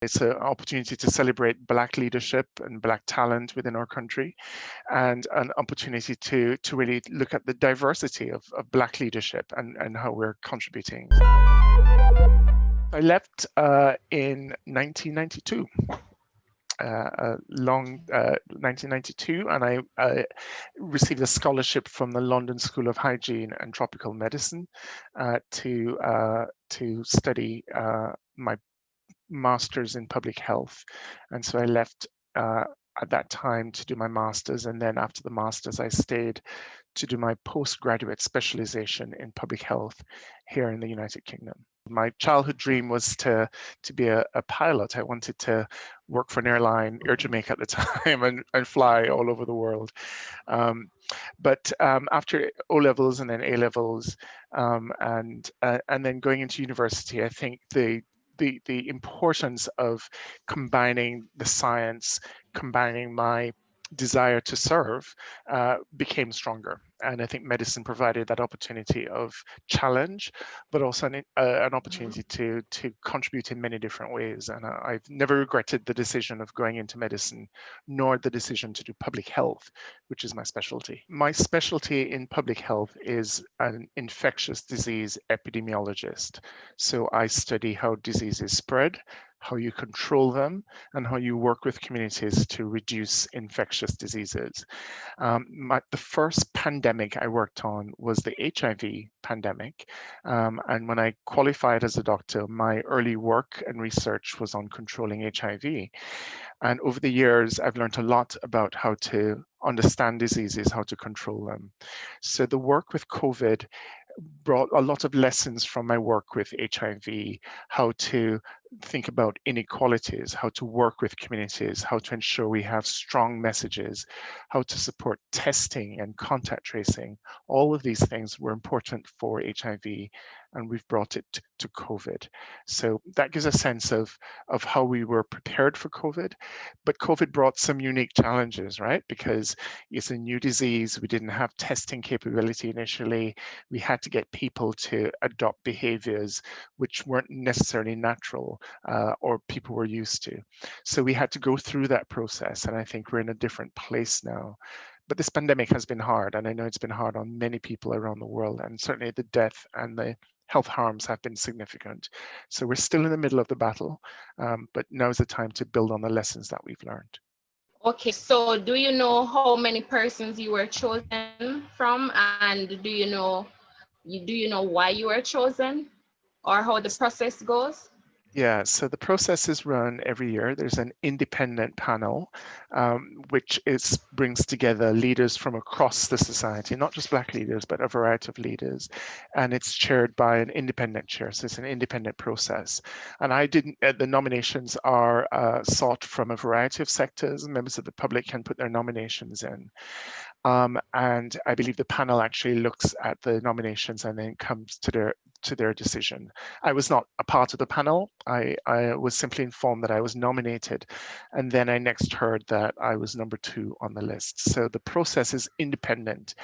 It's an opportunity to celebrate Black leadership and Black talent within our country, and an opportunity to really look at the diversity of Black leadership and how we're contributing. I left in 1992. A long 1992, and I received a scholarship from the London School of Hygiene and Tropical Medicine to study my master's in public health. And so I left at that time to do my master's, and then after the master's I stayed to do my postgraduate specialization in public health here in the United Kingdom. My childhood dream was to be a pilot. I wanted to work for an airline, Air Jamaica at the time, and fly all over the world. But after O-levels and then A-levels, and then going into university, I think the importance of combining the science, combining my desire to serve became stronger. And I think medicine provided that opportunity of challenge, but also an opportunity to contribute in many different ways. And I've never regretted the decision of going into medicine, nor the decision to do public health, which is my specialty. My specialty in public health is an infectious disease epidemiologist. So I study how diseases spread, how you control them, and how you work with communities to reduce infectious diseases. The first pandemic I worked on was the HIV pandemic. And when I qualified as a doctor, my early work and research was on controlling HIV. And over the years, I've learned a lot about how to understand diseases, how to control them. So the work with COVID brought a lot of lessons from my work with HIV, how to think about inequalities, how to work with communities, how to ensure we have strong messages, how to support testing and contact tracing. All of these things were important for HIV, and we've brought it to COVID. So that gives a sense of how we were prepared for COVID, but COVID brought some unique challenges, right? Because it's a new disease, we didn't have testing capability initially, we had to get people to adopt behaviors which weren't necessarily natural or people were used to. So we had to go through that process, and I think we're in a different place now. But this pandemic has been hard, and I know it's been hard on many people around the world, and certainly the death and the health harms have been significant. So we're still in the middle of the battle, but now's the time to build on the lessons that we've learned. Okay, so do you know how many persons you were chosen from, and do you know why you were chosen, or how the process goes? Yeah, so the process is run every year. There's an independent panel, which brings together leaders from across the society, not just Black leaders, but a variety of leaders. And it's chaired by an independent chair. So it's an independent process. And the nominations are sought from a variety of sectors. Members of the public can put their nominations in. And I believe the panel actually looks at the nominations and then comes to their decision. I was not a part of the panel. I was simply informed that I was nominated, and then I next heard that I was number 2 on the list. So the process is independent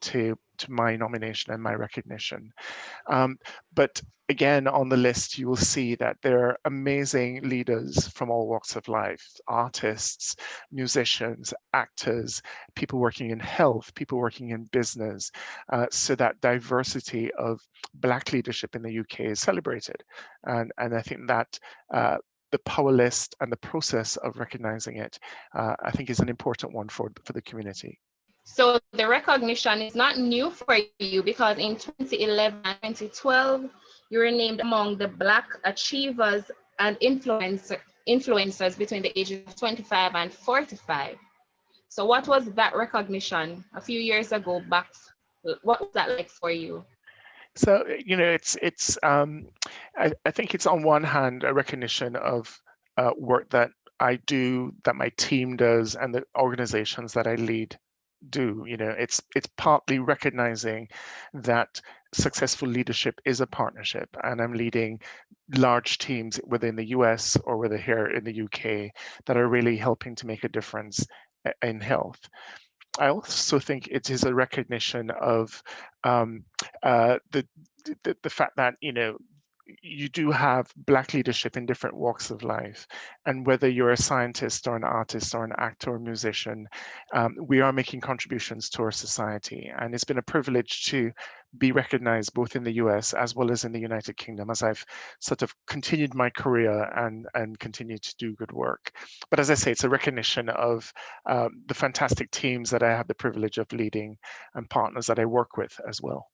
to my nomination and my recognition. But again, on the list, you will see that there are amazing leaders from all walks of life: artists, musicians, actors, people working in health, people working in business. So that diversity of Black leadership in the UK is celebrated. And I think that the Powerlist and the process of recognizing it, I think, is an important one for the community. So the recognition is not new for you, because in 2011 and 2012, you were named among the Black achievers and influencers between the ages of 25 and 45. So what was that recognition a few years ago back? What was that like for you? So, I think it's on one hand a recognition of work that I do, that my team does, and the organizations that I lead do. It's partly recognizing that successful leadership is a partnership, and I'm leading large teams within the US or whether here in the UK that are really helping to make a difference in health. I also think it is a recognition of the fact that you do have Black leadership in different walks of life. And whether you're a scientist or an artist or an actor or musician, we are making contributions to our society. And it's been a privilege to be recognized both in the US as well as in the United Kingdom as I've sort of continued my career and continue to do good work. But as I say, it's a recognition of the fantastic teams that I have the privilege of leading and partners that I work with as well.